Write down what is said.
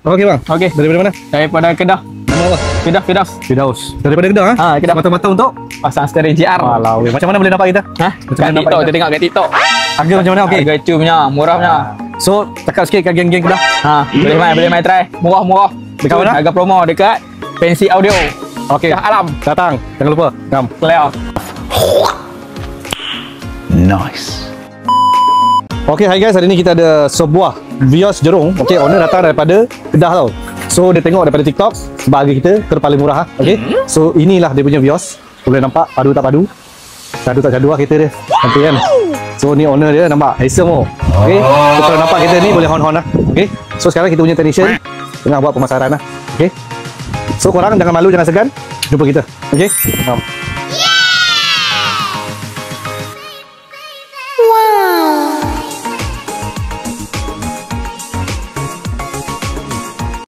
Okey bang. Okey. Daripada mana? Daripada Kedah. Nama apa? Firdaus. Firdaus. Daripada Kedah ha? Kedah. Mata-mata untuk Pasang steering GR. Alah, weh. Macam mana boleh nampak kita? Ha? Kat TikTok, kita tengok kat TikTok. Harga macam mana? Okey. Harga itu punya, murah punya. So, cakap sikit kat geng-geng Kedah. Boleh main try. Murah-murah. Dekat mana? Harga promo dekat Pensi Audio. Okey. Dah Alam. Datang. Jangan lupa. Kam. Clear. Nice. Okey, hi guys. Hari ni kita ada sebuah Vios Jerung. Okey, owner datang daripada Kedah tau. So, dia tengok daripada TikTok sebab harga kita paling murah. Okey. So, inilah dia punya Vios. Boleh nampak padu tak padu. Cadu tak cadu lah kereta dia. Cantik kan? So, ni owner dia nampak. Handsome oh. Okey. So, kalau nampak kereta ni boleh hon-hon lah. Okey. So, sekarang kita punya technician tengah buat pemasaran lah. Okey. So, korang jangan malu, jangan segan. Jumpa kita. Okey.